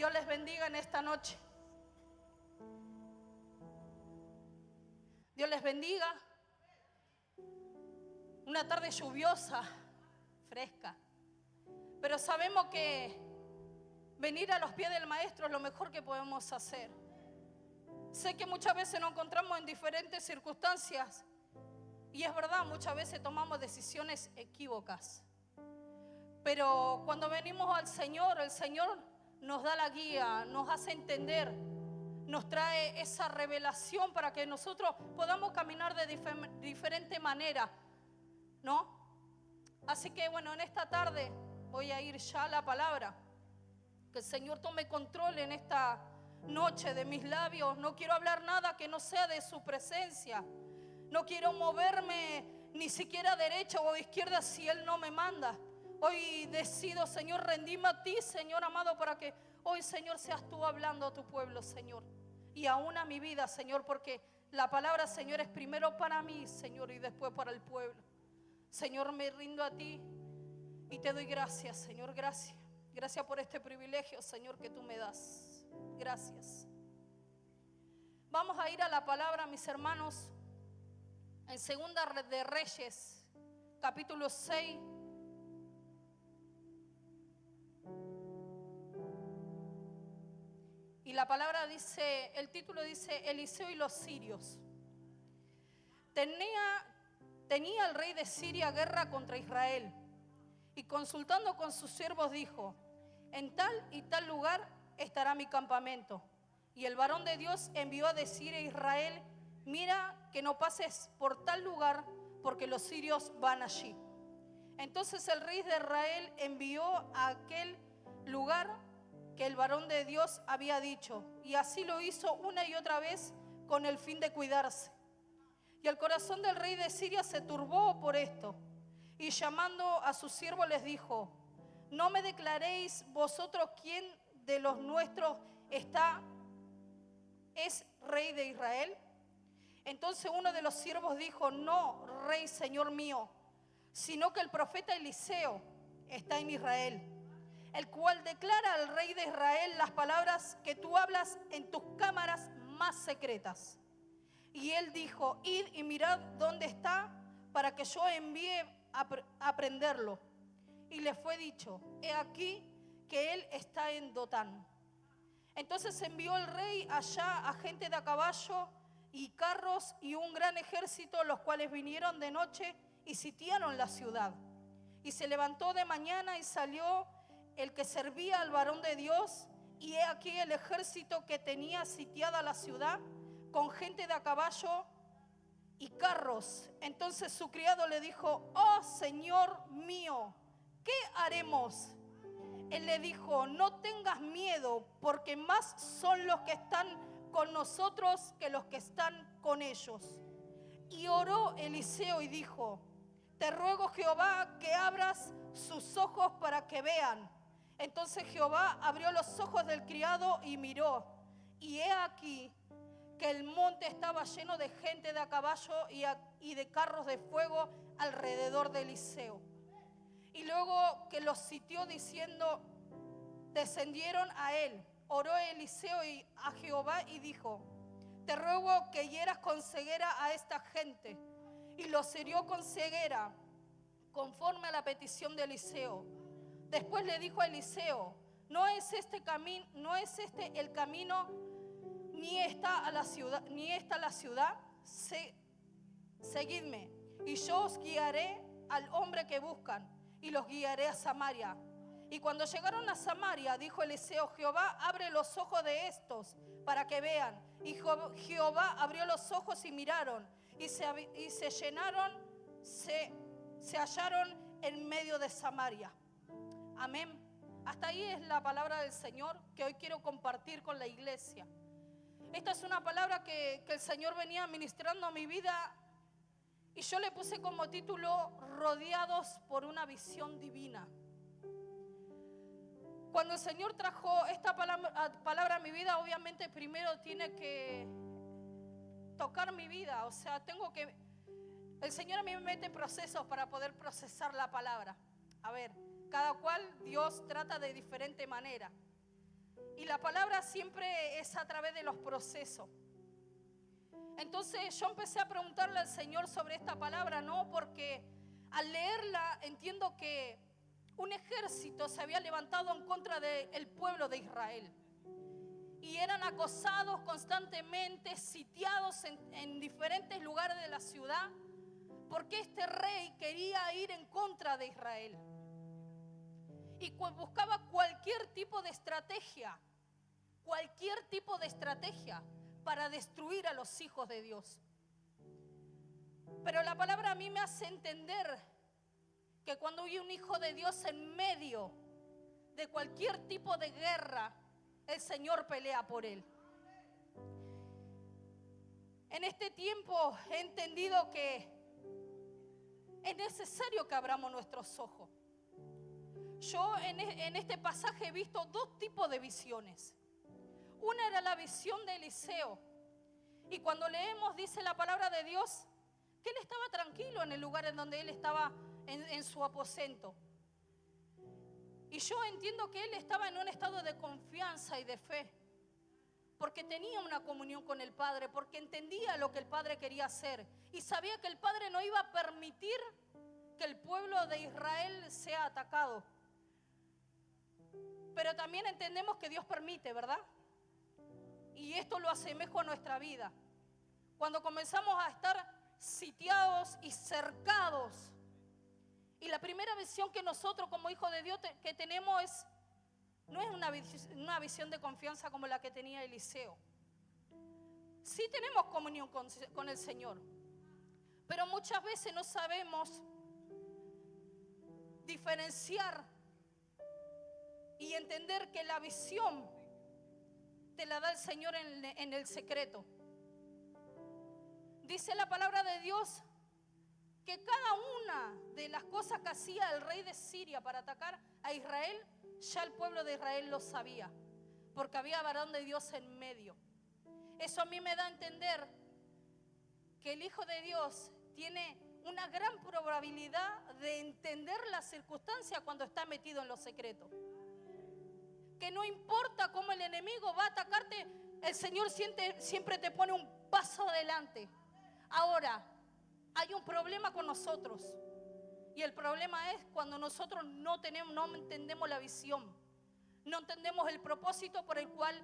Dios les bendiga en esta noche. Dios les bendiga. Una tarde lluviosa, fresca. Pero sabemos que venir a los pies del Maestro es lo mejor que podemos hacer. Sé que muchas veces nos encontramos en diferentes circunstancias. Y es verdad, muchas veces tomamos decisiones equívocas. Pero cuando venimos al Señor, el Señor nos da la guía, nos hace entender, nos trae esa revelación para que nosotros podamos caminar de diferente manera, ¿no? Así que bueno, en esta tarde voy a ir ya a la palabra. Que el Señor tome control en esta noche de mis labios. No quiero hablar nada que no sea de su presencia. No quiero moverme ni siquiera a derecha o a izquierda si Él no me manda. Hoy decido, Señor, rendirme a ti, Señor amado, para que hoy, Señor, seas tú hablando a tu pueblo, Señor. Y aún a mi vida, Señor, porque la palabra, Señor, es primero para mí, Señor, y después para el pueblo. Señor, me rindo a ti y te doy gracias, Señor, gracias. Gracias por este privilegio, Señor, que tú me das. Gracias. Vamos a ir a la palabra, mis hermanos, en Segunda de Reyes, capítulo 6. Y la palabra dice, el título dice, Eliseo y los sirios. Tenía el rey de Siria guerra contra Israel. Y consultando con sus siervos dijo, en tal y tal lugar estará mi campamento. Y el varón de Dios envió a decir a Israel, mira que no pases por tal lugar, porque los sirios van allí. Entonces el rey de Israel envió a aquel lugar que el varón de Dios había dicho, y así lo hizo una y otra vez con el fin de cuidarse. Y el corazón del rey de Siria se turbó por esto, y llamando a sus siervos les dijo, ¿no me declaréis vosotros quién de los nuestros es rey de Israel? Entonces uno de los siervos dijo, no, rey, señor mío, sino que el profeta Eliseo está en Israel, el cual declara al rey de Israel las palabras que tú hablas en tus cámaras más secretas. Y él dijo, id y mirad dónde está, para que yo envíe a prenderlo. Y le fue dicho, he aquí que él está en Dotán. Entonces envió el rey allá a gente de a caballo y carros y un gran ejército, los cuales vinieron de noche y sitiaron la ciudad. Y se levantó de mañana y salió el que servía al varón de Dios, y he aquí el ejército que tenía sitiada la ciudad, con gente de a caballo y carros. Entonces su criado le dijo, oh Señor mío, ¿qué haremos? Él le dijo, no tengas miedo, porque más son los que están con nosotros que los que están con ellos. Y oró Eliseo y dijo, te ruego, Jehová, que abras sus ojos para que vean. Entonces Jehová abrió los ojos del criado y miró, y he aquí que el monte estaba lleno de gente de a caballo y de carros de fuego alrededor de Eliseo. Y luego que los sitió diciendo, descendieron a él. Oró Eliseo a Jehová y dijo, te ruego que hieras con ceguera a esta gente. Y los hirió con ceguera, conforme a la petición de Eliseo. Después le dijo a Eliseo, no es este el camino, ni esta la ciudad. Seguidme, y yo os guiaré al hombre que buscan, y los guiaré a Samaria. Y cuando llegaron a Samaria, dijo Eliseo, Jehová, abre los ojos de estos para que vean. Y Jehová abrió los ojos y miraron, y se hallaron en medio de Samaria. Amén. Hasta ahí es la palabra del Señor que hoy quiero compartir con la iglesia. Esta es una palabra que el Señor venía ministrando a mi vida, y yo le puse como título, rodeados por una visión divina. Cuando el Señor trajo esta palabra a mi vida, obviamente primero tiene que tocar mi vida. O sea, el Señor a mí me mete en procesos para poder procesar la palabra. A ver, cada cual Dios trata de diferente manera. Y la palabra siempre es a través de los procesos. Entonces yo empecé a preguntarle al Señor sobre esta palabra, ¿no? Porque al leerla entiendo que un ejército se había levantado en contra del pueblo de Israel. Y eran acosados constantemente, sitiados en diferentes lugares de la ciudad, porque este rey quería ir en contra de Israel. Y buscaba cualquier tipo de estrategia para destruir a los hijos de Dios. Pero la palabra a mí me hace entender que cuando hay un hijo de Dios en medio de cualquier tipo de guerra, el Señor pelea por él. En este tiempo he entendido que es necesario que abramos nuestros ojos. Yo en este pasaje he visto dos tipos de visiones. Una era la visión de Eliseo. Y cuando leemos, dice la palabra de Dios, que él estaba tranquilo en el lugar en donde él estaba en su aposento. Y yo entiendo que él estaba en un estado de confianza y de fe, porque tenía una comunión con el Padre, porque entendía lo que el Padre quería hacer y sabía que el Padre no iba a permitir que el pueblo de Israel sea atacado. Pero también entendemos que Dios permite, ¿verdad? Y esto lo asemejo a nuestra vida. Cuando comenzamos a estar sitiados y cercados, y la primera visión que nosotros como hijos de Dios que tenemos no es una visión de confianza como la que tenía Eliseo. Sí tenemos comunión con el Señor, pero muchas veces no sabemos diferenciar y entender que la visión te la da el Señor en el secreto. Dice la palabra de Dios que cada una de las cosas que hacía el rey de Siria para atacar a Israel, ya el pueblo de Israel lo sabía, porque había varón de Dios en medio. Eso a mí me da a entender que el Hijo de Dios tiene una gran probabilidad de entender las circunstancias cuando está metido en lo secreto. Que no importa cómo el enemigo va a atacarte, el Señor siempre te pone un paso adelante. Ahora, hay un problema con nosotros, y el problema es cuando nosotros no entendemos la visión, no entendemos el propósito por el cual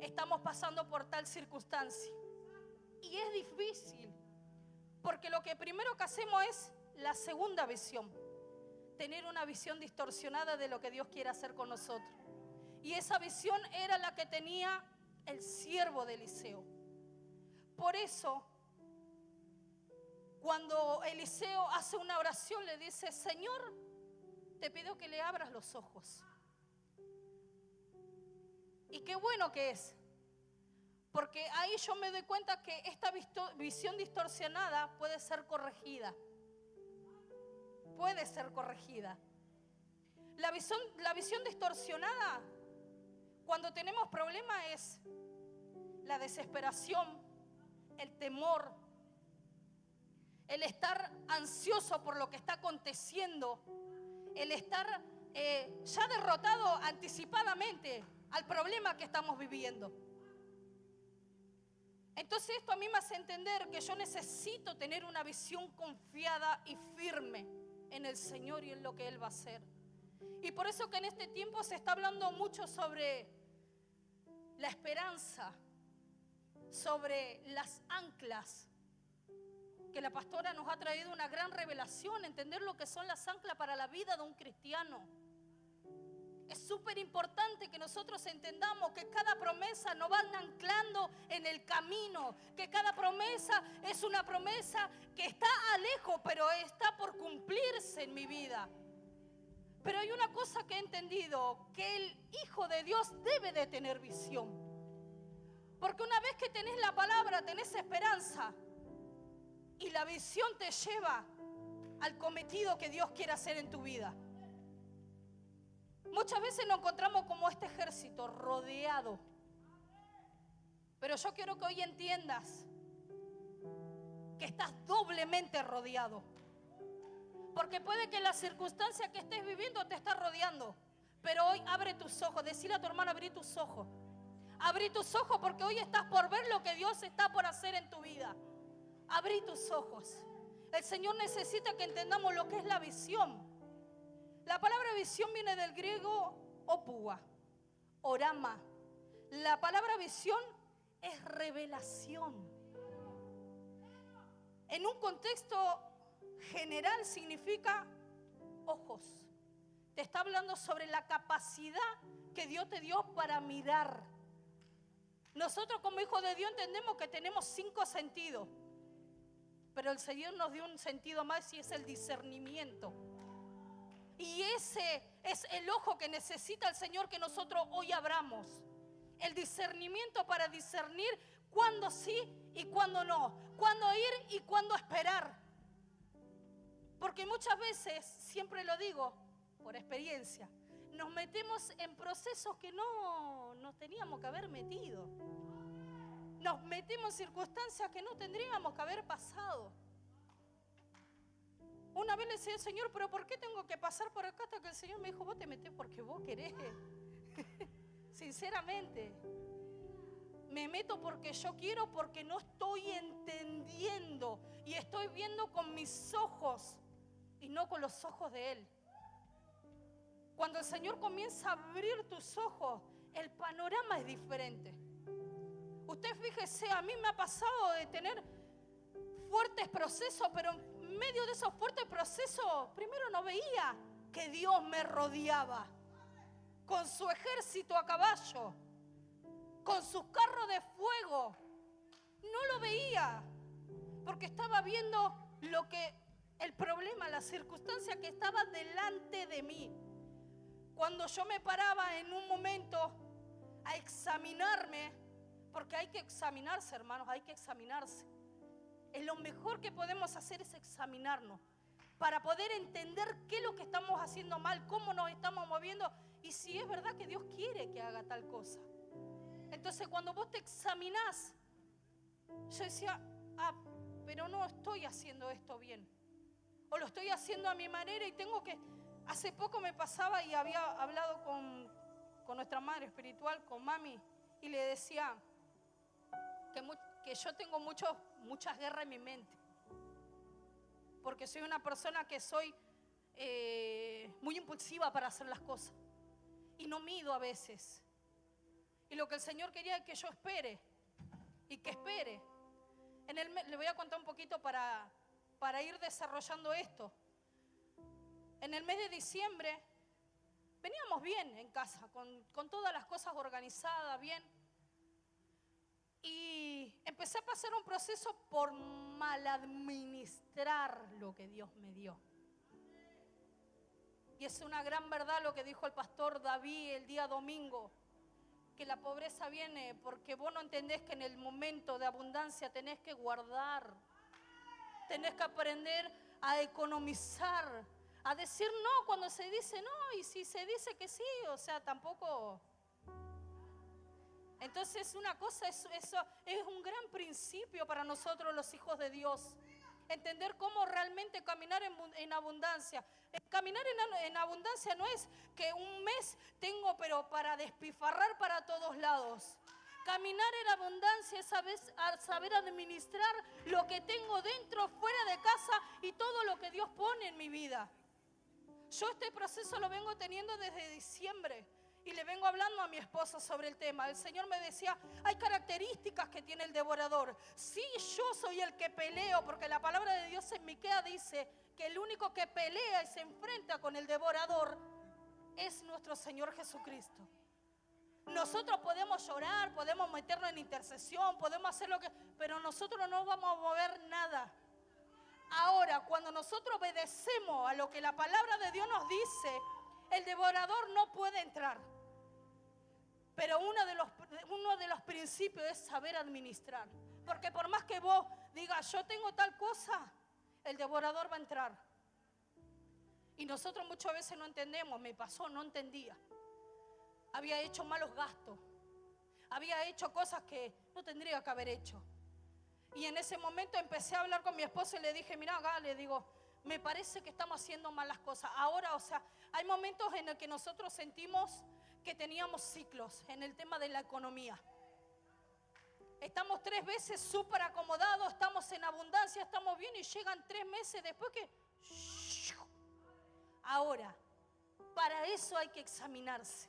estamos pasando por tal circunstancia. Y es difícil, porque lo que primero que hacemos es la segunda visión, tener una visión distorsionada de lo que Dios quiere hacer con nosotros. Y esa visión era la que tenía el siervo de Eliseo. Por eso, cuando Eliseo hace una oración, le dice: Señor, te pido que le abras los ojos. Y qué bueno que es, porque ahí yo me doy cuenta que esta visión distorsionada puede ser corregida. Puede ser corregida. La visión distorsionada, cuando tenemos problemas, es la desesperación, el temor, el estar ansioso por lo que está aconteciendo, el estar ya derrotado anticipadamente al problema que estamos viviendo. Entonces esto a mí me hace entender que yo necesito tener una visión confiada y firme en el Señor y en lo que Él va a hacer. Y por eso que en este tiempo se está hablando mucho sobre la esperanza, sobre las anclas, que la pastora nos ha traído una gran revelación, entender lo que son las anclas para la vida de un cristiano. Es súper importante que nosotros entendamos que cada promesa nos van anclando en el camino, que cada promesa es una promesa que está lejos, pero está por cumplirse en mi vida. Pero hay una cosa que he entendido, que el Hijo de Dios debe de tener visión. Porque una vez que tenés la palabra, tenés esperanza. Y la visión te lleva al cometido que Dios quiere hacer en tu vida. Muchas veces nos encontramos como este ejército rodeado. Pero yo quiero que hoy entiendas que estás doblemente rodeado. Porque puede que la circunstancia que estés viviendo te está rodeando, Pero hoy abre tus ojos. Decile a tu hermano, abrí tus ojos. Abrí tus ojos porque hoy estás por ver lo que Dios está por hacer en tu vida. Abrí tus ojos. El Señor necesita que entendamos lo que es la visión. La palabra visión viene del griego opua, orama. La palabra visión es revelación. En un contexto general significa ojos. Te está hablando sobre la capacidad que Dios te dio para mirar. Nosotros como hijos de Dios entendemos que tenemos 5 sentidos. Pero el Señor nos dio un sentido más y es el discernimiento. Y ese es el ojo que necesita el Señor que nosotros hoy abramos. El discernimiento para discernir cuándo sí y cuándo no. Cuándo ir y cuándo esperar. Porque muchas veces, siempre lo digo por experiencia, nos metemos en procesos que no nos teníamos que haber metido. Nos metemos en circunstancias que no tendríamos que haber pasado. Una vez le decía al Señor, pero ¿por qué tengo que pasar por acá? Hasta que el Señor me dijo, vos te metés porque vos querés. Sinceramente. Me meto porque yo quiero, porque no estoy entendiendo. Y estoy viendo con mis ojos y no con los ojos de Él. Cuando el Señor comienza a abrir tus ojos, el panorama es diferente. Usted fíjese, a mí me ha pasado de tener fuertes procesos, pero en medio de esos fuertes procesos, primero no veía que Dios me rodeaba con su ejército a caballo, con sus carros de fuego. No lo veía, porque estaba viendo el problema, la circunstancia que estaba delante de mí. Cuando yo me paraba en un momento a examinarme, porque hay que examinarse, hermanos, hay que examinarse. Lo mejor que podemos hacer es examinarnos para poder entender qué es lo que estamos haciendo mal, cómo nos estamos moviendo y si es verdad que Dios quiere que haga tal cosa. Entonces, cuando vos te examinás, yo decía, pero no estoy haciendo esto bien. O lo estoy haciendo a mi manera y tengo que... Hace poco me pasaba y había hablado con nuestra madre espiritual, con mami, y le decía que yo tengo muchas guerras en mi mente. Porque soy una persona que soy muy impulsiva para hacer las cosas. Y no mido a veces. Y lo que el Señor quería es que yo espere. Y que espere. Le voy a contar un poquito para ir desarrollando esto. En el mes de diciembre veníamos bien en casa, con todas las cosas organizadas, bien. Y empecé a pasar un proceso por maladministrar lo que Dios me dio. Y es una gran verdad lo que dijo el pastor David el día domingo, que la pobreza viene porque vos no entendés que en el momento de abundancia tenés que guardar, tenés que aprender a economizar, a decir no cuando se dice no, y si se dice que sí, o sea, tampoco. Entonces una cosa, eso es un gran principio para nosotros los hijos de Dios. Entender cómo realmente caminar en abundancia. Caminar en abundancia no es que un mes tengo pero para despifarrar para todos lados. Caminar en abundancia es saber administrar lo que tengo dentro, fuera de casa y todo lo que Dios pone en mi vida. Yo este proceso lo vengo teniendo desde diciembre y le vengo hablando a mi esposa sobre el tema. El Señor me decía, hay características que tiene el devorador. Sí, yo soy el que peleo, porque la palabra de Dios en Miqueas dice que el único que pelea y se enfrenta con el devorador es nuestro Señor Jesucristo. Nosotros podemos llorar, podemos meternos en intercesión, podemos hacer lo que... pero nosotros no vamos a mover nada. Ahora, cuando nosotros obedecemos a lo que la palabra de Dios nos dice, el devorador no puede entrar. Pero uno de los principios es saber administrar. Porque por más que vos digas, yo tengo tal cosa, el devorador va a entrar. Y nosotros muchas veces no entendemos, me pasó, no entendía. Había hecho malos gastos. Había hecho cosas que no tendría que haber hecho. Y en ese momento empecé a hablar con mi esposo y le dije, mira, acá, le digo, me parece que estamos haciendo mal las cosas. Ahora, o sea, hay momentos en el que nosotros sentimos que teníamos ciclos en el tema de la economía. Estamos 3 veces súper acomodados, estamos en abundancia, estamos bien y llegan 3 meses después que... Ahora, para eso hay que examinarse.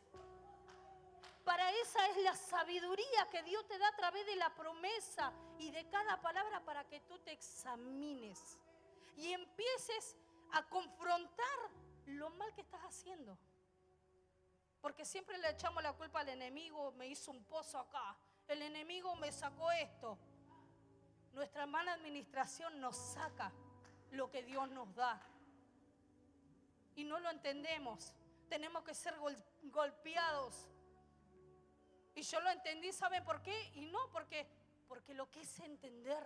Para esa es la sabiduría que Dios te da a través de la promesa y de cada palabra para que tú te examines y empieces a confrontar lo mal que estás haciendo. Porque siempre le echamos la culpa al enemigo, me hizo un pozo acá, el enemigo me sacó esto. Nuestra mala administración nos saca lo que Dios nos da. Y no lo entendemos. Tenemos que ser golpeados. Y yo lo entendí, ¿saben por qué? Y no porque lo quise entender.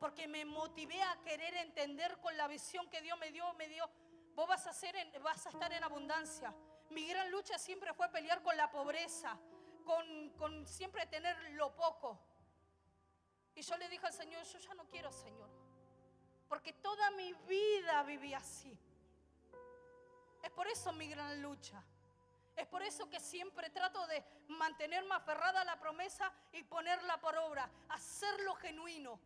Porque me motivé a querer entender con la visión que Dios me dio. Vos vas a estar en abundancia. Mi gran lucha siempre fue pelear con la pobreza, con siempre tener lo poco. Y yo le dije al Señor, yo ya no quiero, Señor, porque toda mi vida viví así. Es por eso mi gran lucha. Es por eso que siempre trato de mantenerme aferrada a la promesa y ponerla por obra, hacerlo genuino.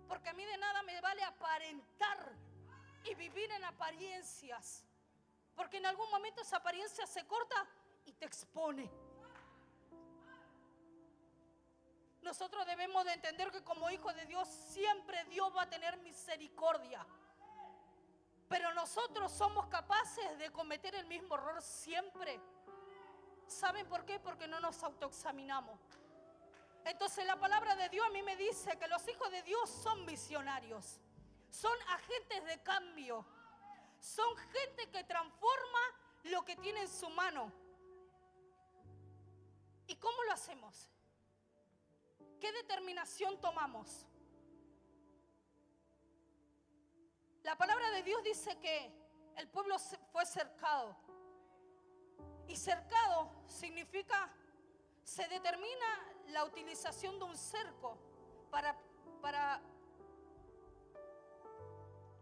Porque a mí de nada me vale aparentar y vivir en apariencias. Porque en algún momento esa apariencia se corta y te expone. Nosotros debemos de entender que como hijos de Dios siempre Dios va a tener misericordia. Pero nosotros somos capaces de cometer el mismo error siempre. ¿Saben por qué? Porque no nos autoexaminamos. Entonces la palabra de Dios a mí me dice que los hijos de Dios son visionarios. Son agentes de cambio. Son gente que transforma lo que tiene en su mano. ¿Y cómo lo hacemos? ¿Qué determinación tomamos? La palabra de Dios dice que el pueblo fue cercado. Y cercado significa, se determina la utilización de un cerco para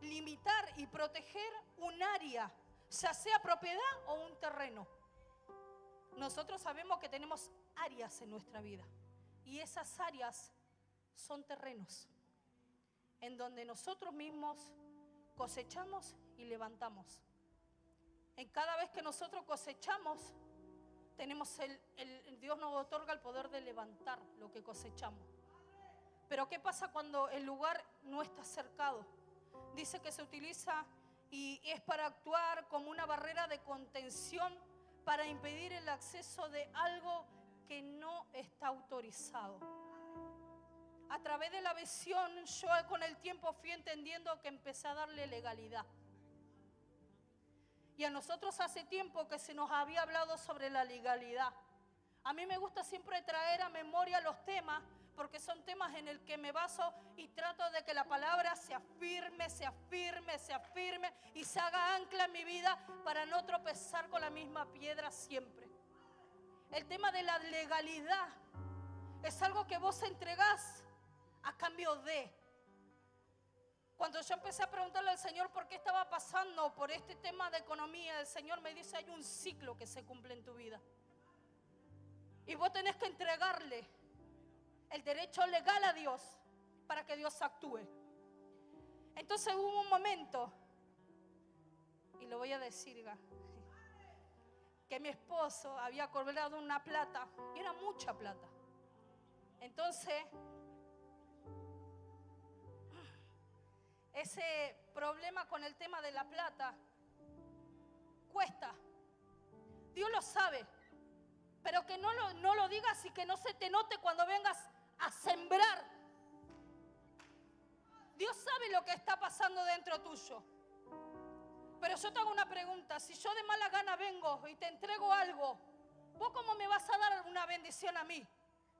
limitar y proteger un área, ya sea propiedad o un terreno. Nosotros sabemos que tenemos áreas en nuestra vida y esas áreas son terrenos en donde nosotros mismos cosechamos y levantamos. En cada vez que nosotros cosechamos, Dios nos otorga el poder de levantar lo que cosechamos. Pero ¿qué pasa cuando el lugar no está cercado? Dice que se utiliza y es para actuar como una barrera de contención para impedir el acceso de algo que no está autorizado. A través de la visión, yo con el tiempo fui entendiendo que empecé a darle legalidad. Y a nosotros hace tiempo que se nos había hablado sobre la legalidad. A mí me gusta siempre traer a memoria los temas, porque son temas en el que me baso y trato de que la palabra se afirme y se haga ancla en mi vida para no tropezar con la misma piedra siempre. El tema de la legalidad es algo que vos entregás a cambio de. Cuando yo empecé a preguntarle al Señor por qué estaba pasando por este tema de economía, el Señor me dice, hay un ciclo que se cumple en tu vida. Y vos tenés que entregarle el derecho legal a Dios para que Dios actúe. Entonces hubo un momento, y lo voy a decir, que mi esposo había cobrado una plata, y era mucha plata. Entonces, ese problema con el tema de la plata cuesta. Dios lo sabe, pero que no lo digas y que no se te note cuando vengas a sembrar. Dios sabe lo que está pasando dentro tuyo. Pero yo te hago una pregunta. Si yo de mala gana vengo y te entrego algo, ¿vos cómo me vas a dar una bendición a mí?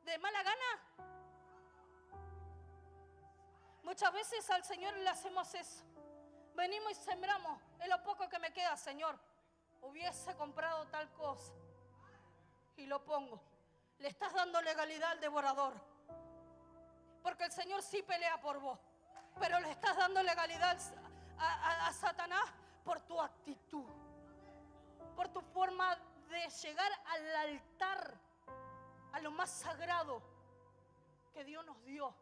¿De mala gana? Muchas veces al Señor le hacemos eso. Venimos y sembramos. Es lo poco que me queda, Señor. Hubiese comprado tal cosa. Y lo pongo. Le estás dando legalidad al devorador. Porque el Señor sí pelea por vos. Pero le estás dando legalidad a Satanás por tu actitud, por tu forma de llegar al altar, a lo más sagrado que Dios nos dio.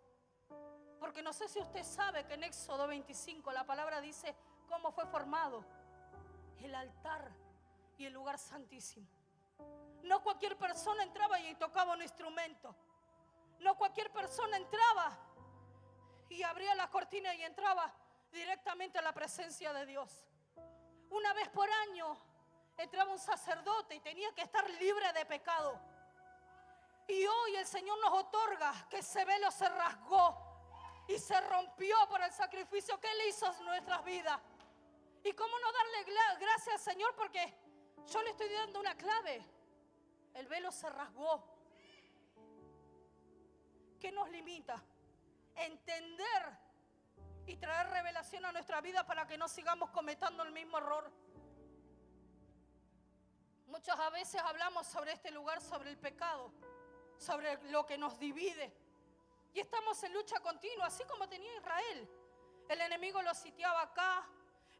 Porque no sé si usted sabe que en Éxodo 25 la palabra dice cómo fue formado el altar y el lugar santísimo. No cualquier persona entraba y tocaba un instrumento. No cualquier persona entraba y abría la cortina y entraba directamente a la presencia de Dios. Una vez por año entraba un sacerdote y tenía que estar libre de pecado. Y hoy el Señor nos otorga que ese velo se rasgó y se rompió por el sacrificio que Él hizo en nuestras vidas. Y cómo no darle gracias al Señor, porque yo le estoy dando una clave. El velo se rasgó. ¿Qué nos limita? Entender y traer revelación a nuestra vida para que no sigamos cometiendo el mismo error. Muchas veces hablamos sobre este lugar, sobre el pecado, sobre lo que nos divide. Y estamos en lucha continua, así como tenía Israel. El enemigo lo sitiaba acá,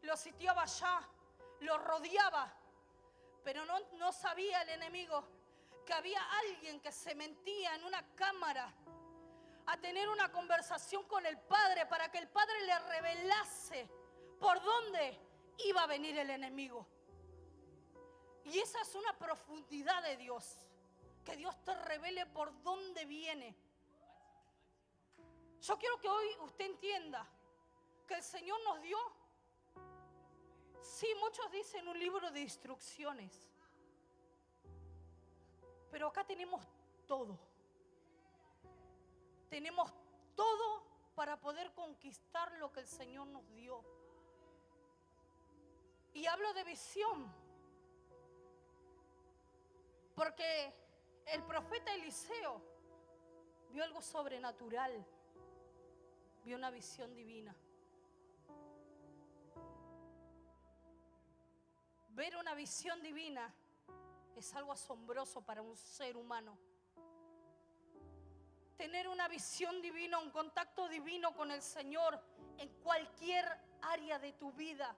lo sitiaba allá, lo rodeaba. Pero no sabía el enemigo que había alguien que se metía en una cámara a tener una conversación con el Padre para que el Padre le revelase por dónde iba a venir el enemigo. Y esa es una profundidad de Dios, que Dios te revele por dónde viene. Yo quiero que hoy usted entienda que el Señor nos dio, sí, muchos dicen un libro de instrucciones, pero acá tenemos todo. Tenemos todo para poder conquistar lo que el Señor nos dio. Y hablo de visión, porque el profeta Eliseo vio algo sobrenatural, vio una visión divina. Ver una visión divina es algo asombroso para un ser humano. Tener una visión divina, un contacto divino con el Señor en cualquier área de tu vida,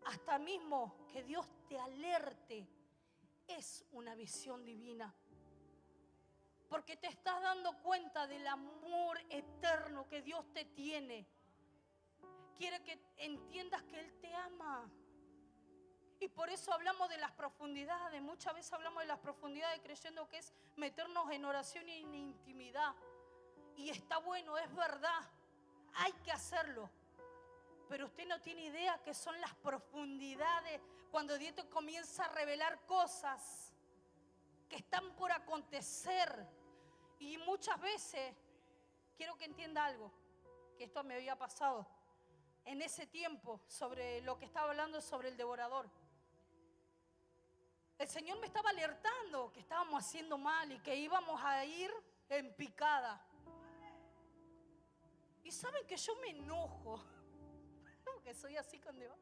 hasta mismo que Dios te alerte, es una visión divina. Porque te estás dando cuenta del amor eterno que Dios te tiene. Quiere que entiendas que Él te ama. Y por eso hablamos de las profundidades. Muchas veces hablamos de las profundidades creyendo que es meternos en oración y en intimidad. Y está bueno, es verdad. Hay que hacerlo. Pero usted no tiene idea que son las profundidades cuando Dios te comienza a revelar cosas que están por acontecer. Y muchas veces, quiero que entienda algo, que esto me había pasado en ese tiempo, sobre lo que estaba hablando sobre el devorador. El Señor me estaba alertando que estábamos haciendo mal y que íbamos a ir en picada. Y saben que yo me enojo, porque soy así con Dios.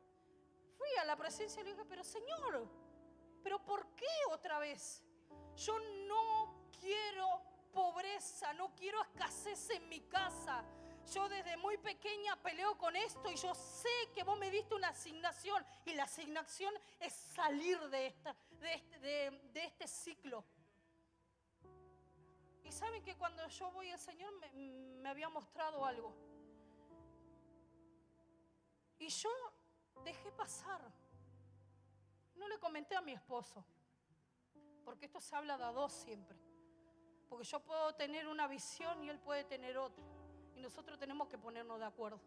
Fui a la presencia y le dije, pero Señor, ¿pero por qué otra vez? Yo no quiero pobreza, no quiero escasez en mi casa. Yo desde muy pequeña peleo con esto y yo sé que vos me diste una asignación y la asignación es salir de este ciclo. Y saben que cuando yo voy al Señor me había mostrado algo. Y yo dejé pasar. No le comenté a mi esposo, porque esto se habla de a dos siempre. Porque yo puedo tener una visión y él puede tener otra. Y nosotros tenemos que ponernos de acuerdo.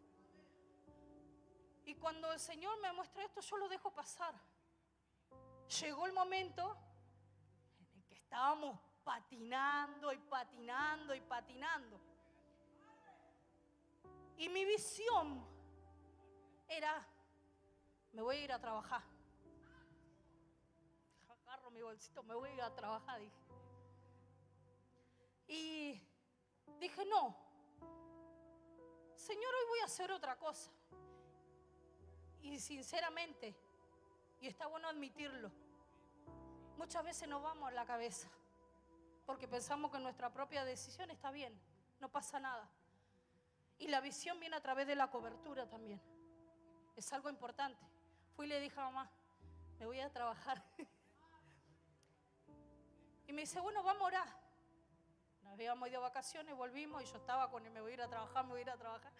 Y cuando el Señor me muestra esto, yo lo dejo pasar. Llegó el momento en el que estábamos patinando y patinando y patinando. Y mi visión era, me voy a ir a trabajar. Agarro mi bolsito, me voy a ir a trabajar, dije. Y dije, no, Señor, hoy voy a hacer otra cosa. Y sinceramente, y está bueno admitirlo, muchas veces nos vamos a la cabeza porque pensamos que nuestra propia decisión está bien, no pasa nada. Y la visión viene a través de la cobertura también. Es algo importante. Fui y le dije a mamá, me voy a trabajar. Y me dice, bueno, vamos a orar. Nos habíamos ido de vacaciones, volvimos y yo estaba con él, me voy a ir a trabajar, me voy a ir a trabajar.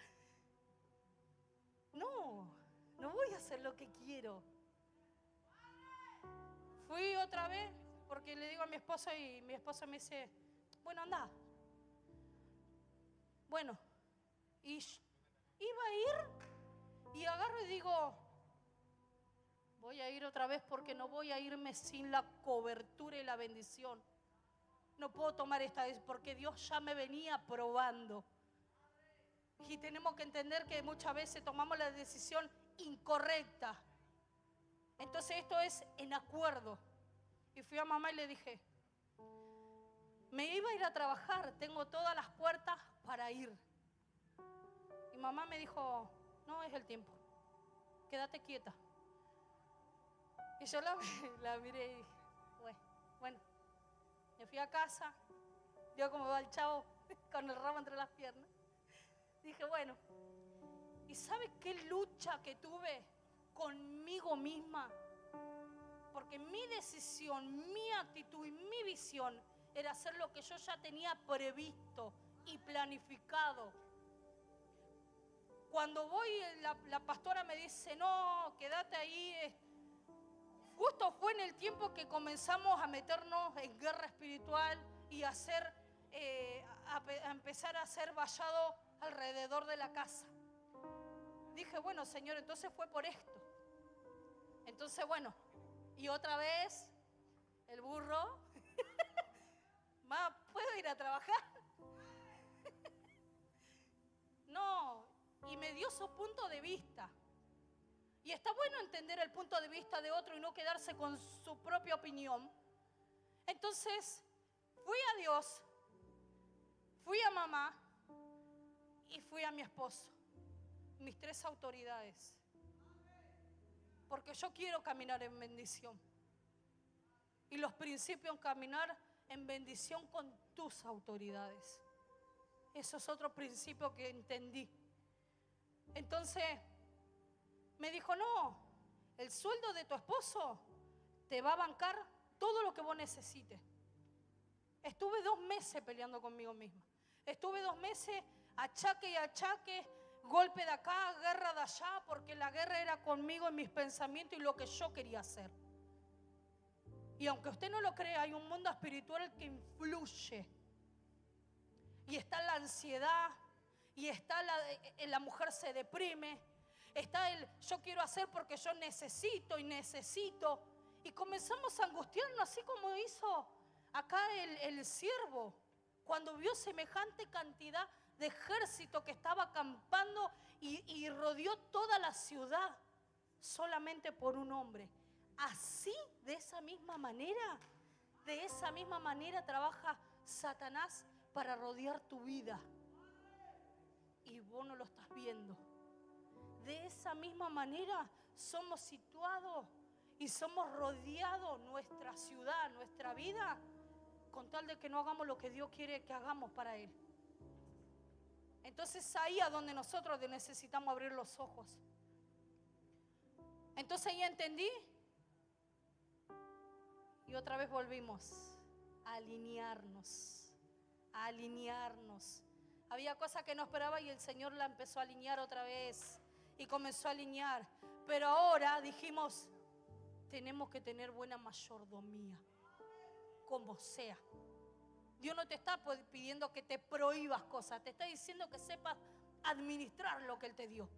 No voy a hacer lo que quiero. Fui otra vez porque le digo a mi esposa y mi esposa me dice, bueno, anda. Bueno, y iba a ir y agarro y digo, voy a ir otra vez porque no voy a irme sin la cobertura y la bendición. No puedo tomar esta vez porque Dios ya me venía probando. Y tenemos que entender que muchas veces tomamos la decisión incorrecta. Entonces esto es en acuerdo. Y fui a mamá y le dije, me iba a ir a trabajar, tengo todas las puertas para ir. Y mamá me dijo, no es el tiempo, quédate quieta. Y yo la miré y dije, bueno, me fui a casa, vio cómo va el chavo con el ramo entre las piernas. Dije, bueno, ¿y sabe qué lucha que tuve conmigo misma? Porque mi decisión, mi actitud y mi visión era hacer lo que yo ya tenía previsto y planificado. Cuando voy, la pastora me dice, no, quédate ahí. Justo fue en el tiempo que comenzamos a meternos en guerra espiritual y a empezar a hacer vallado alrededor de la casa. Dije, bueno, Señor, entonces fue por esto. Entonces, bueno, y otra vez, el burro, ¿puedo ir a trabajar? No, y me dio su punto de vista. Y está bueno entender el punto de vista de otro y no quedarse con su propia opinión. Entonces, fui a Dios, fui a mamá y fui a mi esposo. Mis 3 autoridades. Porque yo quiero caminar en bendición. Y los principios caminar en bendición con tus autoridades. Eso es otro principio que entendí. Entonces me dijo, no, el sueldo de tu esposo te va a bancar todo lo que vos necesites. Estuve 2 meses peleando conmigo misma. Estuve 2 meses achaque y achaque, golpe de acá, guerra de allá, porque la guerra era conmigo en mis pensamientos y lo que yo quería hacer. Y aunque usted no lo crea, hay un mundo espiritual que influye. Y está la ansiedad, y está la mujer se deprime, está yo quiero hacer porque yo necesito y necesito. Y comenzamos a angustiarnos, así como hizo acá el siervo, cuando vio semejante cantidad de ejército que estaba acampando y rodeó toda la ciudad solamente por un hombre. Así, de esa misma manera trabaja Satanás para rodear tu vida. Y vos no lo estás viendo. De esa misma manera somos situados y somos rodeados nuestra ciudad, nuestra vida, con tal de que no hagamos lo que Dios quiere que hagamos para Él. Entonces ahí es donde nosotros necesitamos abrir los ojos. Entonces ya entendí. Y otra vez volvimos a alinearnos. Había cosas que no esperaba y el Señor la empezó a alinear otra vez. Y comenzó a alinear. Pero ahora dijimos, tenemos que tener buena mayordomía. Como sea. Dios no te está pidiendo que te prohíbas cosas. Te está diciendo que sepas administrar lo que Él te dio.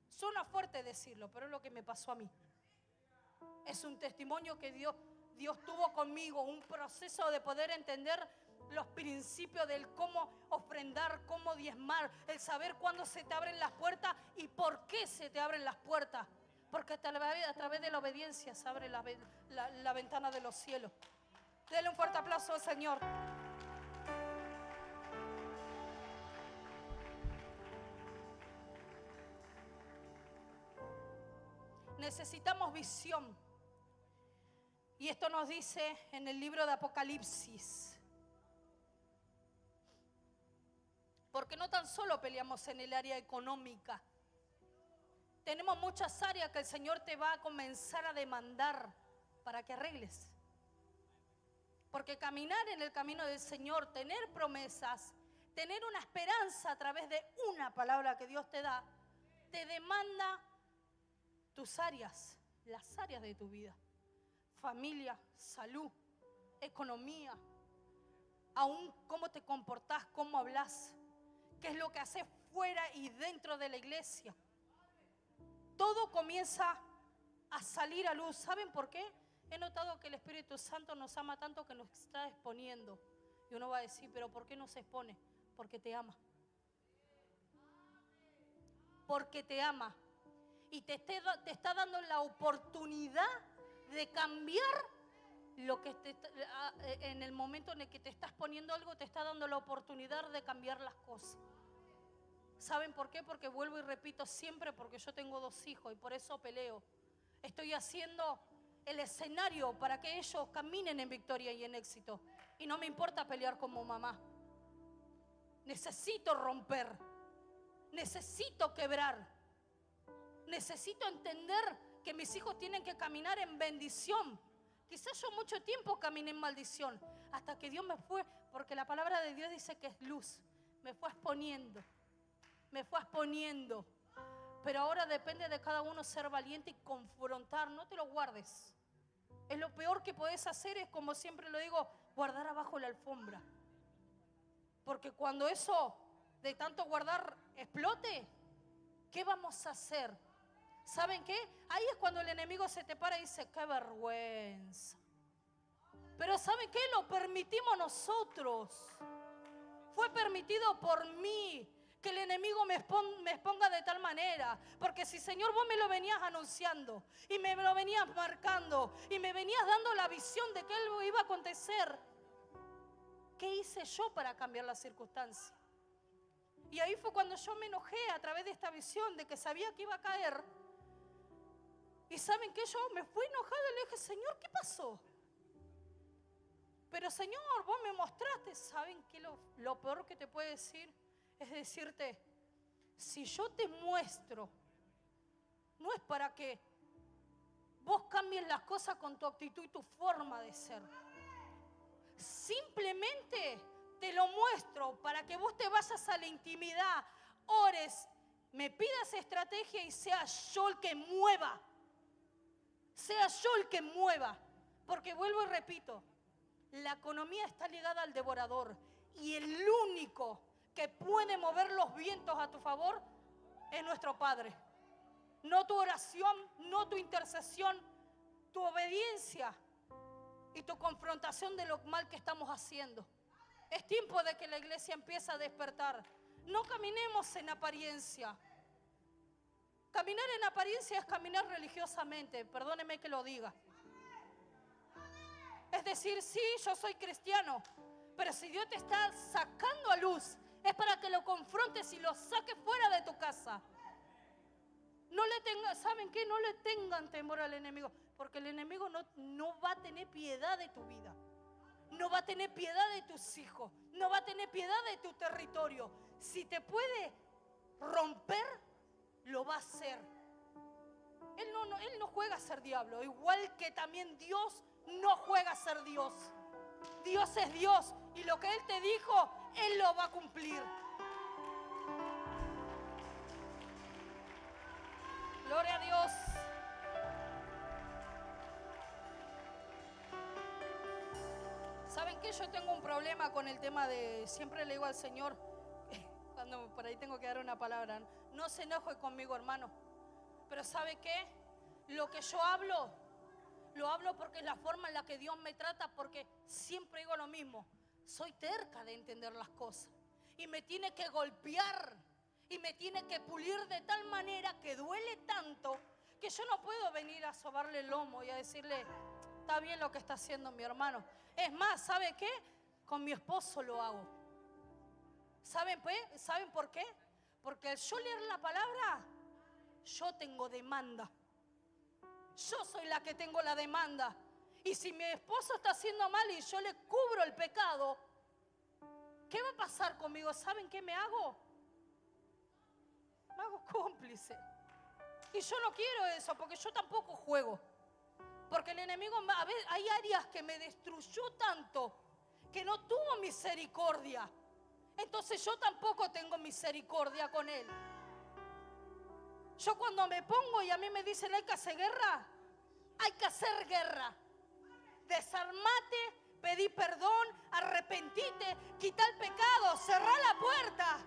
Suena fuerte decirlo, pero es lo que me pasó a mí. Es un testimonio que Dios tuvo conmigo. Un proceso de poder entender los principios del cómo ofrendar, cómo diezmar. El saber cuándo se te abren las puertas y por qué se te abren las puertas. Porque a través de la obediencia se abre la ventana de los cielos. Dele un fuerte aplauso al Señor. Necesitamos visión. Y esto nos dice en el libro de Apocalipsis. Porque no tan solo peleamos en el área económica. Tenemos muchas áreas que el Señor te va a comenzar a demandar para que arregles. Porque caminar en el camino del Señor, tener promesas, tener una esperanza a través de una palabra que Dios te da, te demanda tus áreas, las áreas de tu vida. Familia, salud, economía, aún cómo te comportás, cómo hablas, qué es lo que haces fuera y dentro de la iglesia. Todo comienza a salir a luz. ¿Saben por qué? He notado que el Espíritu Santo nos ama tanto que nos está exponiendo. Y uno va a decir, ¿pero por qué no se expone? Porque te ama. Porque te ama. Y te está dando la oportunidad de cambiar lo que en el momento en el que te estás poniendo algo, te está dando la oportunidad de cambiar las cosas. ¿Saben por qué? Porque vuelvo y repito siempre, porque yo tengo 2 hijos y por eso peleo. Estoy haciendo el escenario para que ellos caminen en victoria y en éxito. Y no me importa pelear como mamá. Necesito romper. Necesito quebrar. Necesito entender que mis hijos tienen que caminar en bendición. Quizás yo mucho tiempo caminé en maldición, hasta que Dios me fue, porque la palabra de Dios dice que es luz. Me fue exponiendo. Me fue exponiendo. Pero ahora depende de cada uno ser valiente y confrontar. No te lo guardes. Es lo peor que podés hacer, es como siempre lo digo, guardar abajo la alfombra. Porque cuando eso de tanto guardar explote, ¿qué vamos a hacer? ¿Saben qué? Ahí es cuando el enemigo se te para y dice, qué vergüenza. Pero ¿saben qué? Lo permitimos nosotros. Fue permitido por mí que el enemigo me exponga de tal manera. Porque si, Señor, vos me lo venías anunciando y me lo venías marcando y me venías dando la visión de que algo iba a acontecer, ¿qué hice yo para cambiar la circunstancia? Y ahí fue cuando yo me enojé a través de esta visión de que sabía que iba a caer. Y ¿saben qué? Yo me fui enojada y le dije, Señor, ¿qué pasó? Pero Señor, vos me mostraste. ¿Saben qué? Lo peor que te puede decir es decirte, si yo te muestro, no es para que vos cambies las cosas con tu actitud y tu forma de ser. Simplemente te lo muestro para que vos te vayas a la intimidad, ores, me pidas estrategia y sea yo el que mueva. Sea yo el que mueva. Porque vuelvo y repito, la economía está ligada al devorador. Y el único que puede mover los vientos a tu favor es nuestro Padre. No tu oración, no tu intercesión, tu obediencia y tu confrontación de lo mal que estamos haciendo. Es tiempo de que la iglesia empiece a despertar. No caminemos en apariencia. Caminar en apariencia es caminar religiosamente, perdóneme que lo diga. Es decir, sí, yo soy cristiano, pero si Dios te está sacando a luz, es para que lo confrontes y lo saques fuera de tu casa. No le tengan, ¿saben qué? No le tengan temor al enemigo, porque el enemigo no va a tener piedad de tu vida. No va a tener piedad de tus hijos, no va a tener piedad de tu territorio. Si te puede romper, lo va a hacer. Él no juega a ser diablo, igual que también Dios no juega a ser Dios. Dios es Dios y lo que Él te dijo, Él lo va a cumplir. Gloria a Dios. ¿Saben qué? Yo tengo un problema con el tema de, siempre le digo al Señor, cuando por ahí tengo que dar una palabra, no se enoje conmigo, hermano. Pero ¿sabe qué? Lo que yo hablo, lo hablo porque es la forma en la que Dios me trata, porque siempre digo lo mismo. Soy terca de entender las cosas. Y me tiene que golpear. Y me tiene que pulir de tal manera que duele tanto que yo no puedo venir a sobarle el lomo y a decirle, está bien lo que está haciendo mi hermano. Es más, ¿sabe qué? Con mi esposo lo hago. ¿Saben por qué? Porque al yo leer la palabra, yo tengo demanda. Yo soy la que tengo la demanda. Y si mi esposo está haciendo mal y yo le cubro el pecado, ¿qué va a pasar conmigo? ¿Saben qué me hago? Me hago cómplice. Y yo no quiero eso, porque yo tampoco juego. Porque el enemigo, a veces, hay áreas que me destruyó tanto que no tuvo misericordia. Entonces yo tampoco tengo misericordia con él. Yo cuando me pongo y a mí me dicen hay que hacer guerra, hay que hacer guerra. Desarmate, pedí perdón, arrepentite, quita el pecado, cerrá la puerta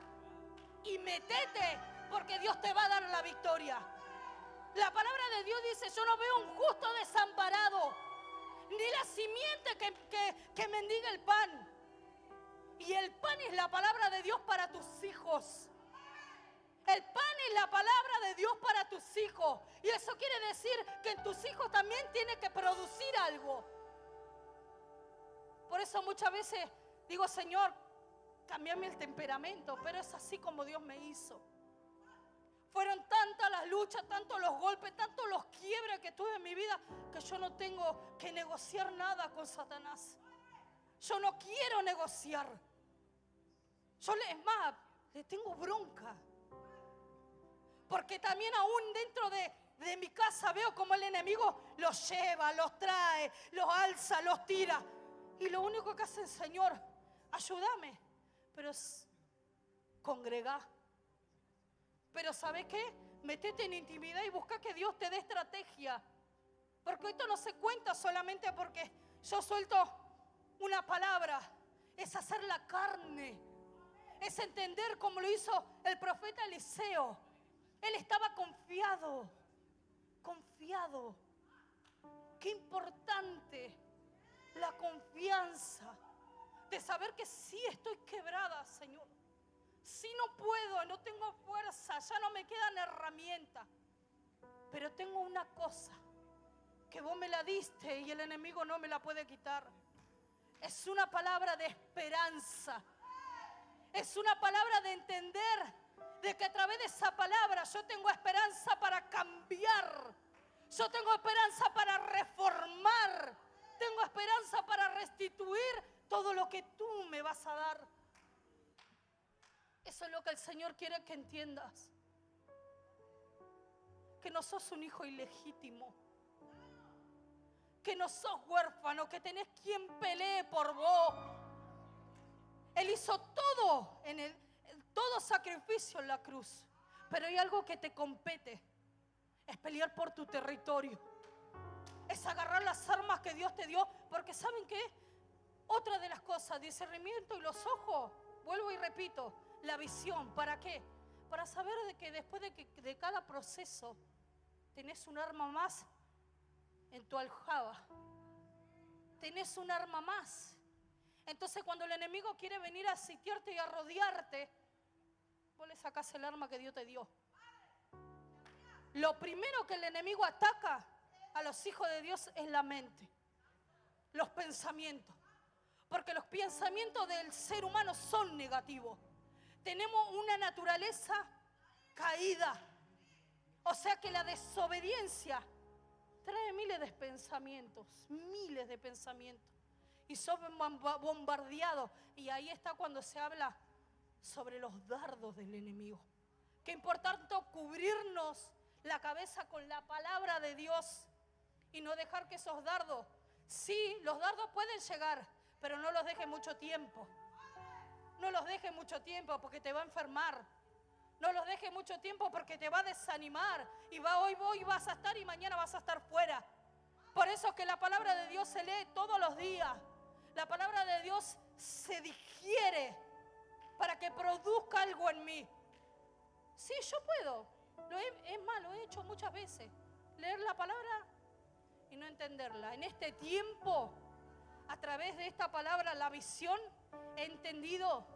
y metete, porque Dios te va a dar la victoria. La palabra de Dios dice, yo no veo un justo desamparado, ni la simiente que mendiga el pan. Y el pan es la palabra de Dios para tus hijos. El pan es la palabra de Dios para tus hijos. Y eso quiere decir que en tus hijos también tiene que producir algo. Por eso muchas veces digo, Señor, cámbiame el temperamento. Pero es así como Dios me hizo. Fueron tantas las luchas, tantos los golpes, tantos los quiebres que tuve en mi vida, que yo no tengo que negociar nada con Satanás. Yo no quiero negociar. Es más, le tengo bronca. Porque también aún dentro de mi casa veo como el enemigo los lleva, los trae, los alza, los tira. Y lo único que hace el Señor, ayúdame. Pero es congregar. Pero ¿sabes qué? Métete en intimidad y busca que Dios te dé estrategia. Porque esto no se cuenta solamente porque yo suelto una palabra. Es hacer la carne. Es entender como lo hizo el profeta Eliseo. Él estaba confiado. Confiado. Qué importante la confianza. De saber que sí estoy quebrada, Señor. Sí no puedo, no tengo fuerza, ya no me quedan herramientas. Pero tengo una cosa, que vos me la diste y el enemigo no me la puede quitar. Es una palabra de esperanza. Es una palabra de entender de que a través de esa palabra yo tengo esperanza para cambiar. Yo tengo esperanza para reformar. Tengo esperanza para restituir todo lo que tú me vas a dar. Eso es lo que el Señor quiere que entiendas. Que no sos un hijo ilegítimo. Que no sos huérfano, que tenés quien pelee por vos. Él hizo todo todo sacrificio en la cruz. Pero hay algo que te compete. Es pelear por tu territorio. Es agarrar las armas que Dios te dio. Porque ¿saben qué? Otra de las cosas, discernimiento y los ojos. Vuelvo y repito, la visión. ¿Para qué? Para saber de que después de cada proceso tenés un arma más en tu aljaba. Tenés un arma más. Entonces cuando el enemigo quiere venir a sitiarte y a rodearte, vos le sacás el arma que Dios te dio. Lo primero que el enemigo ataca a los hijos de Dios es la mente. Los pensamientos. Porque los pensamientos del ser humano son negativos. Tenemos una naturaleza caída. O sea que la desobediencia trae miles de pensamientos. Miles de pensamientos. Y son bombardeados. Y ahí está cuando se habla sobre los dardos del enemigo. Qué importante cubrirnos la cabeza con la palabra de Dios. Y no dejar que esos dardos, sí, los dardos pueden llegar, pero no los dejes mucho tiempo. No los dejes mucho tiempo porque te va a enfermar. No los dejes mucho tiempo porque te va a desanimar. Y hoy vas a estar y mañana vas a estar fuera. Por eso es que la palabra de Dios se lee todos los días. La palabra de Dios se digiere para que produzca algo en mí. Sí, yo puedo. Es más, lo he hecho muchas veces. Leer la palabra y no entenderla. En este tiempo, a través de esta palabra, la visión, he entendido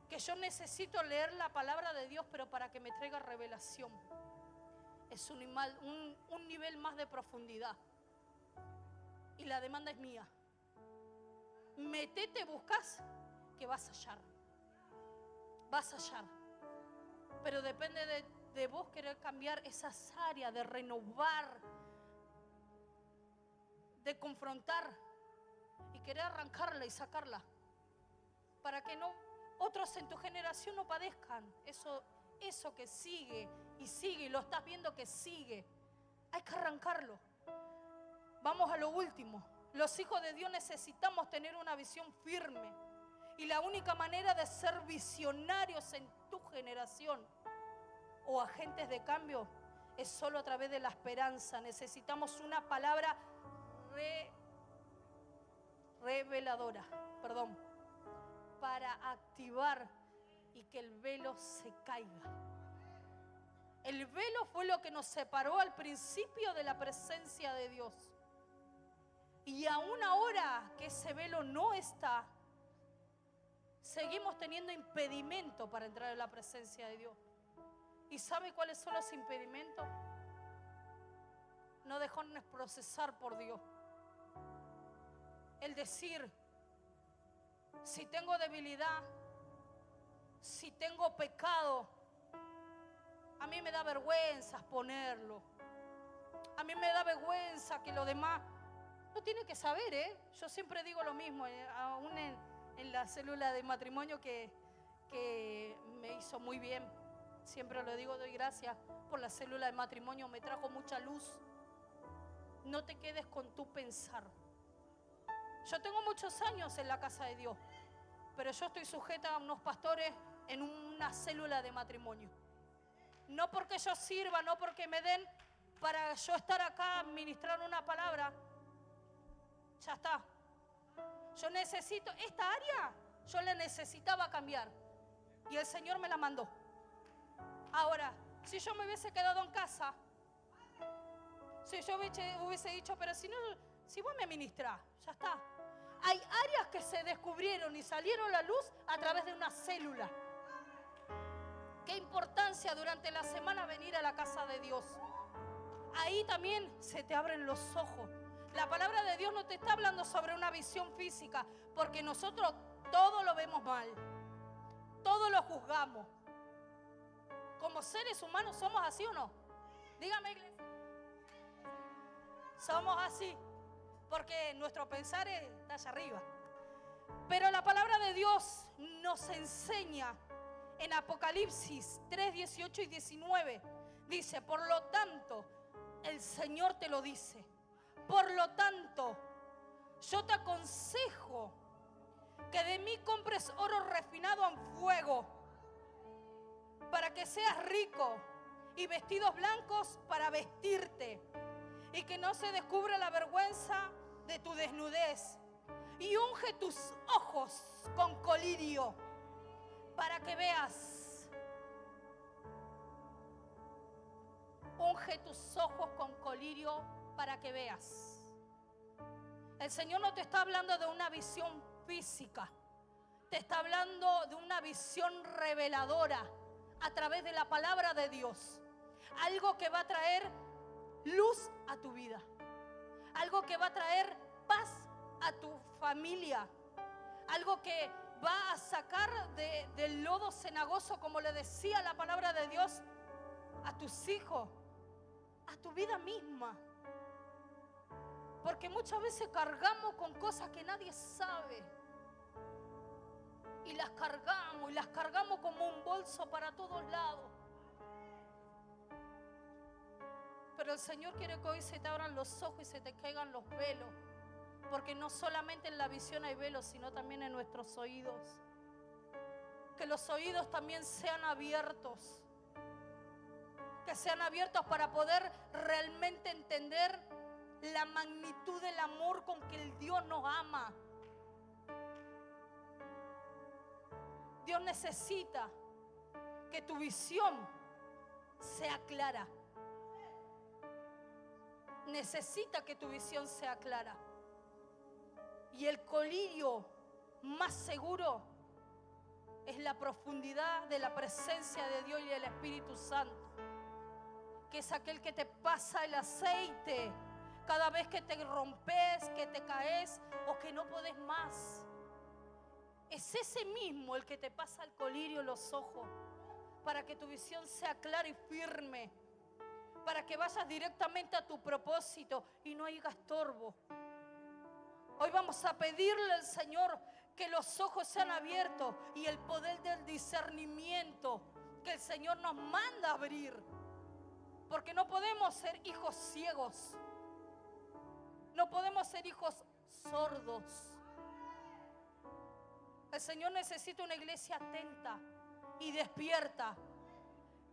que yo necesito leer la palabra de Dios, pero para que me traiga revelación. Es un nivel más de profundidad. Y la demanda es mía. Metete, buscas, que vas a hallar. Vas a hallar. Pero depende de vos querer cambiar esas áreas, de renovar, de confrontar y querer arrancarla y sacarla. Para que no otros en tu generación no padezcan eso que sigue y sigue, y lo estás viendo que sigue. Hay que arrancarlo. Vamos a lo último. Los hijos de Dios necesitamos tener una visión firme. Y la única manera de ser visionarios en tu generación o agentes de cambio es solo a través de la esperanza. Necesitamos una palabra reveladora, para activar y que el velo se caiga. El velo fue lo que nos separó al principio de la presencia de Dios. Y aún ahora que ese velo no está, seguimos teniendo impedimento para entrar en la presencia de Dios. ¿Y sabe cuáles son los impedimentos? No dejarnos procesar por Dios. El decir, si tengo debilidad, si tengo pecado, a mí me da vergüenza ponerlo. A mí me da vergüenza que lo demás no tiene que saber, ¿eh? Yo siempre digo lo mismo, aún en la célula de matrimonio que me hizo muy bien. Siempre lo digo, doy gracias por la célula de matrimonio, me trajo mucha luz. No te quedes con tu pensar. Yo tengo muchos años en la casa de Dios, pero yo estoy sujeta a unos pastores en una célula de matrimonio. No porque yo sirva, no porque me den para yo estar acá, ministrar una palabra. Ya está. Yo necesito, esta área, yo la necesitaba cambiar. Y el Señor me la mandó. Ahora, si yo me hubiese quedado en casa, si yo hubiese dicho, pero si vos me ministrás, ya está. Hay áreas que se descubrieron y salieron a la luz a través de una célula. Qué importancia durante la semana venir a la casa de Dios. Ahí también se te abren los ojos. La palabra de Dios no te está hablando sobre una visión física, porque nosotros todo lo vemos mal, todo lo juzgamos. Como seres humanos somos así o no. Dígame, iglesia. Somos así, porque nuestro pensar está allá arriba. Pero la palabra de Dios nos enseña en Apocalipsis 3, 18 y 19. Dice, por lo tanto, el Señor te lo dice. Por lo tanto, yo te aconsejo que de mí compres oro refinado en fuego, para que seas rico, y vestidos blancos para vestirte, y que no se descubra la vergüenza de tu desnudez, y unge tus ojos con colirio, para que veas. Unge tus ojos con colirio para que veas. El Señor no te está hablando de una visión física, te está hablando de una visión reveladora a través de la palabra de Dios. Algo que va a traer luz a tu vida, algo que va a traer paz a tu familia, algo que va a sacar del lodo cenagoso, como le decía la palabra de Dios, a tus hijos, a tu vida misma. Porque muchas veces cargamos con cosas que nadie sabe. Y las cargamos como un bolso para todos lados. Pero el Señor quiere que hoy se te abran los ojos y se te caigan los velos. Porque no solamente en la visión hay velos, sino también en nuestros oídos. Que los oídos también sean abiertos. Que sean abiertos para poder realmente entender la magnitud del amor con que el Dios nos ama. Dios necesita que tu visión sea clara. Necesita que tu visión sea clara. Y el colirio más seguro es la profundidad de la presencia de Dios y del Espíritu Santo, que es aquel que te pasa el aceite cada vez que te rompes, que te caes o que no podés más. Es ese mismo el que te pasa el colirio en los ojos, para que tu visión sea clara y firme, para que vayas directamente a tu propósito y no haya estorbo. Hoy vamos a pedirle al Señor que los ojos sean abiertos y el poder del discernimiento que el Señor nos manda abrir Porque no podemos ser hijos ciegos. No podemos ser hijos sordos. El Señor necesita una iglesia atenta y despierta.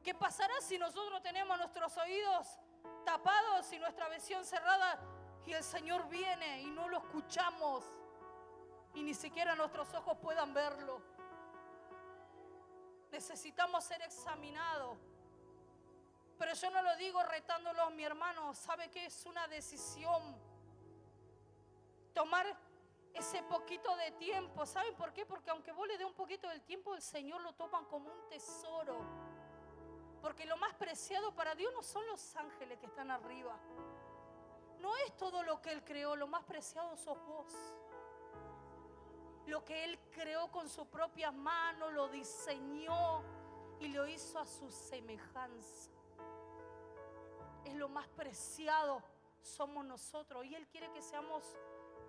¿Qué pasará si nosotros tenemos nuestros oídos tapados y nuestra visión cerrada y el Señor viene y no lo escuchamos y ni siquiera nuestros ojos puedan verlo? Necesitamos ser examinados. Pero yo no lo digo retándolos, mi hermano. ¿Sabe qué? Es una decisión. Tomar ese poquito de tiempo. ¿Saben por qué? Porque aunque vos le dé un poquito del tiempo, el Señor lo toma como un tesoro. Porque lo más preciado para Dios no son los ángeles que están arriba. No es todo lo que Él creó. Lo más preciado sos vos. Lo que Él creó con sus propias manos, lo diseñó y lo hizo a su semejanza. Es lo más preciado, somos nosotros. Y Él quiere que seamos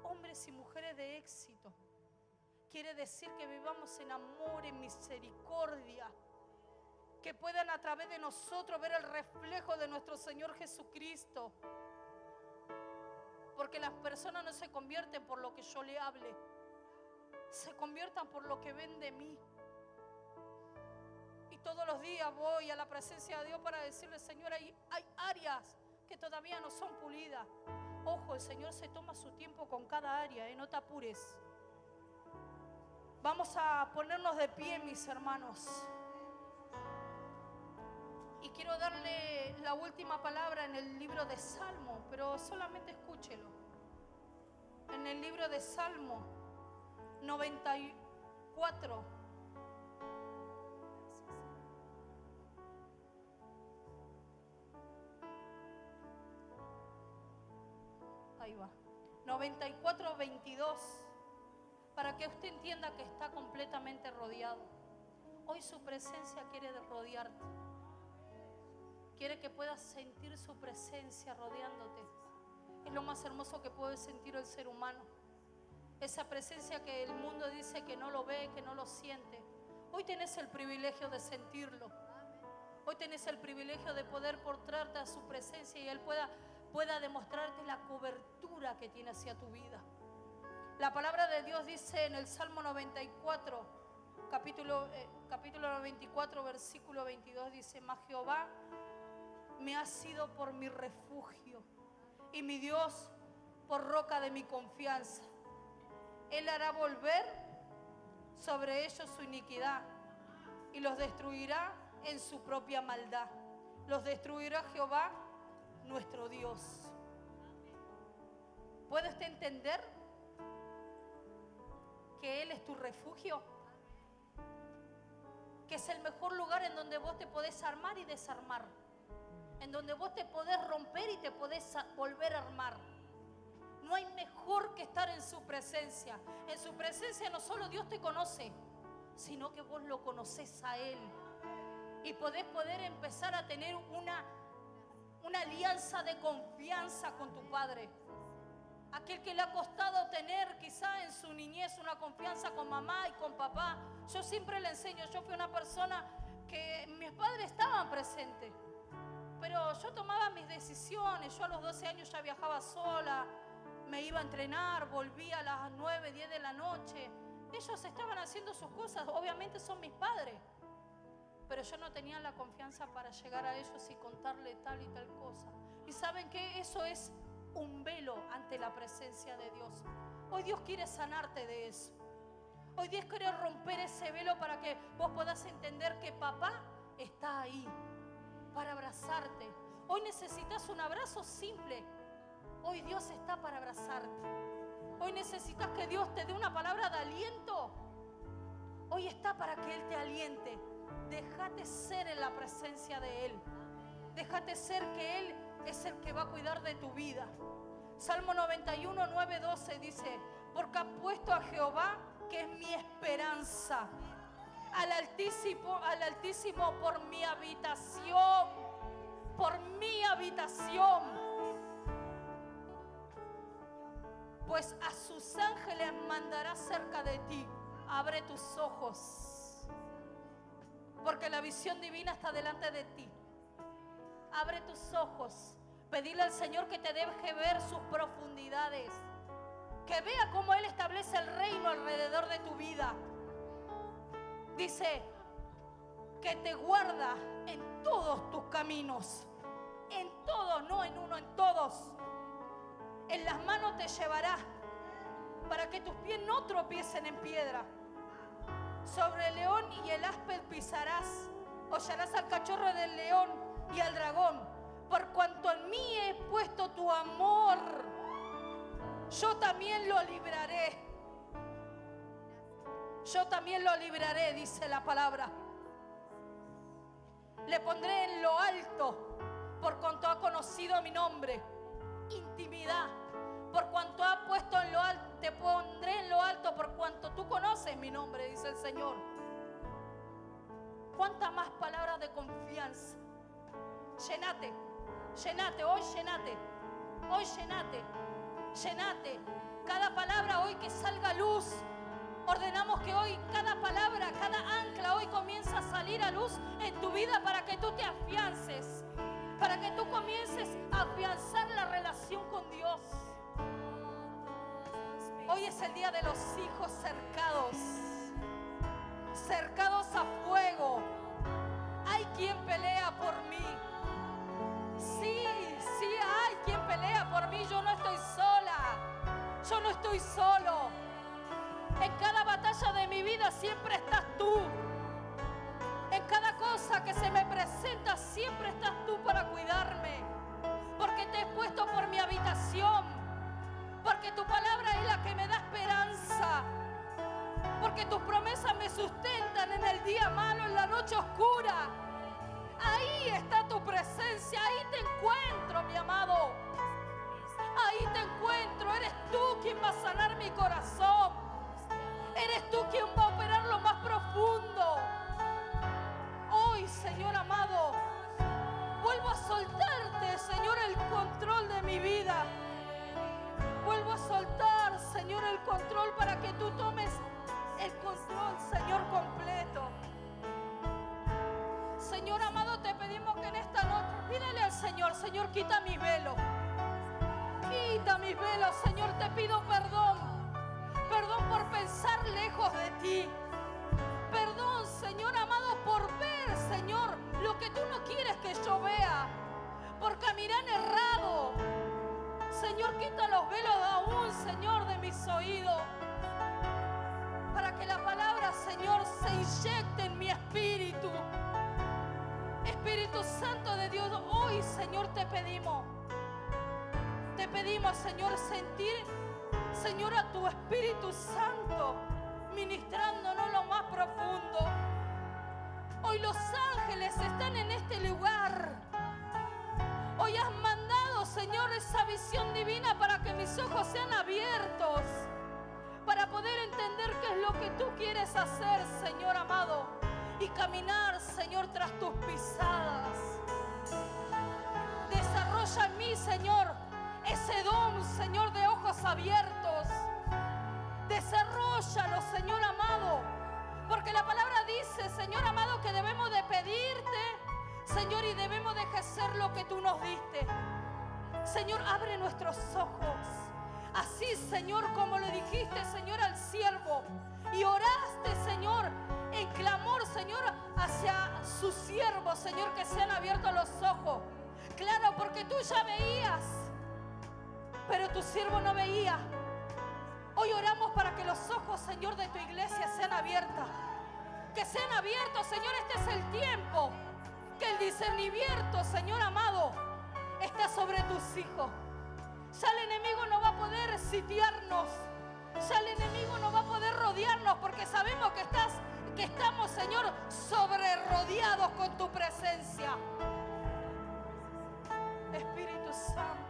hombres y mujeres de éxito. Quiere decir que vivamos en amor, en misericordia. Que puedan a través de nosotros ver el reflejo de nuestro Señor Jesucristo. Porque las personas no se convierten por lo que yo le hable. Se conviertan por lo que ven de mí. Y todos los días voy a la presencia de Dios para decirle: Señor, hay áreas que todavía no son pulidas. Ojo, el Señor se toma su tiempo con cada área, no te apures. Vamos a ponernos de pie, mis hermanos. Y quiero darle la última palabra en el libro de Salmo, pero solamente escúchelo. En el libro de Salmo 94. Ahí va. 94, 22. Para que usted entienda que está completamente rodeado. Hoy su presencia quiere rodearte. Quiere que puedas sentir su presencia rodeándote. Es lo más hermoso que puede sentir el ser humano. Esa presencia que el mundo dice que no lo ve, que no lo siente. Hoy tenés el privilegio de sentirlo. Hoy tenés el privilegio de poder portarte a su presencia y Él pueda demostrarte la cobertura que tiene hacia tu vida. La palabra de Dios dice en el Salmo 94, capítulo 94, versículo 22, dice: Mas Jehová me ha sido por mi refugio y mi Dios por roca de mi confianza. Él hará volver sobre ellos su iniquidad y los destruirá en su propia maldad. Los destruirá Jehová, nuestro Dios. ¿Puede usted entender que Él es tu refugio? Que es el mejor lugar en donde vos te podés armar y desarmar. En donde vos te podés romper y te podés volver a armar. No hay mejor que estar en su presencia. En su presencia no solo Dios te conoce, sino que vos lo conocés a Él. Y podés poder empezar a tener una alianza de confianza con tu Padre. Aquel que le ha costado tener quizá en su niñez una confianza con mamá y con papá. Yo siempre le enseño, yo fui una persona que mis padres estaban presentes. Pero yo tomaba mis decisiones. Yo a los 12 años ya viajaba sola. Me iba a entrenar, volvía a las 9, 10 de la noche. Ellos estaban haciendo sus cosas, obviamente son mis padres. Pero yo no tenía la confianza para llegar a ellos y contarle tal y tal cosa. Y ¿saben qué? Eso es un velo ante la presencia de Dios. Hoy Dios quiere sanarte de eso. Hoy Dios quiere romper ese velo para que vos puedas entender que papá está ahí para abrazarte. Hoy necesitas un abrazo simple. Hoy Dios está para abrazarte. Hoy necesitas que Dios te dé una palabra de aliento. Hoy está para que Él te aliente. Déjate ser en la presencia de Él. Déjate ser que Él es el que va a cuidar de tu vida. Salmo 91, 9, 12 dice: porque ha puesto a Jehová, que es mi esperanza, al Altísimo por mi habitación. Por mi habitación. Pues a sus ángeles mandará cerca de ti. Abre tus ojos, porque la visión divina está delante de ti. Abre tus ojos. Pedile al Señor que te deje ver sus profundidades. Que vea cómo Él establece el reino alrededor de tu vida. Dice que te guarda en todos tus caminos. En todos, no en uno, en todos. En las manos te llevará para que tus pies no tropiecen en piedra. Sobre el león y el áspid pisarás. Hollarás al cachorro del león y al dragón. Por cuanto en mí he puesto tu amor, yo también lo libraré. Yo también lo libraré, dice la palabra. Le pondré en lo alto, por cuanto ha conocido mi nombre. Intimidad, por cuanto ha puesto en lo alto. Te pondré en lo alto, por cuanto tú conoces mi nombre, dice el Señor. ¿Cuántas más palabras de confianza? Llenate, llenate, hoy llenate. Hoy llenate, llenate. Cada palabra hoy que salga a luz. Ordenamos que hoy cada palabra, cada ancla hoy comienza a salir a luz en tu vida para que tú te afiances, para que tú comiences a afianzar la relación con Dios. Hoy es el día de los hijos cercados, cercados a fuego. Hay quien pelea por mí. Sí, hay quien pelea por mí. Yo no estoy sola, yo no estoy solo. En cada batalla de mi vida siempre estás tú. En cada cosa que se me presenta siempre estás tú para cuidarme. Porque te he puesto por mi habitación. Porque tu palabra es la que me da esperanza. Porque tus promesas me sustentan en el día malo, en la noche oscura. Ahí está tu presencia, ahí te encuentro, mi amado. Ahí te encuentro, eres tú quien va a sanar mi corazón. Eres tú quien va a operar lo más profundo. Hoy, Señor amado, vuelvo a soltarte, Señor, el control de mi vida. Vuelvo a soltar, Señor, el control para que tú tomes el control, Señor, completo. Señor amado, te pedimos que en esta noche, pídele al Señor, Señor, quita mis velos. Quita mis velos, Señor, te pido perdón. Perdón por pensar lejos de ti. Perdón, Señor amado, por ver, Señor, lo que tú no quieres que yo vea. Por caminar errado. Señor, quita los velos aún, Señor, de mis oídos. Para que la palabra, Señor, se inyecte en mi espíritu. Espíritu Santo de Dios, hoy, Señor, te pedimos, Señor, sentir, Señor, a tu Espíritu Santo ministrándonos lo más profundo. Hoy los ángeles están en este lugar. Hoy has mandado, Señor, esa visión divina para que mis ojos sean abiertos, para poder entender qué es lo que tú quieres hacer, Señor amado, y caminar, Señor, tras tus pisadas. Desarrolla en mí, Señor, ese don, Señor, de ojos abiertos. Desarróllalo, Señor amado, porque la palabra dice, Señor amado, que debemos de pedirte, Señor, y debemos de ejercer lo que tú nos diste. Señor, abre nuestros ojos. Así, Señor, como le dijiste, Señor, al siervo, y oraste, Señor, en clamor, Señor, hacia su siervo, Señor, que sean abiertos los ojos. Claro, porque tú ya veías, pero tu siervo no veía. Hoy oramos para que los ojos, Señor, de tu iglesia sean abiertos. Que sean abiertos, Señor, este es el tiempo. Que el discernimiento, Señor amado, está sobre tus hijos. Ya el enemigo no va a poder sitiarnos. Ya el enemigo no va a poder rodearnos, porque sabemos que estamos, Señor, sobre rodeados con tu presencia. Espíritu Santo.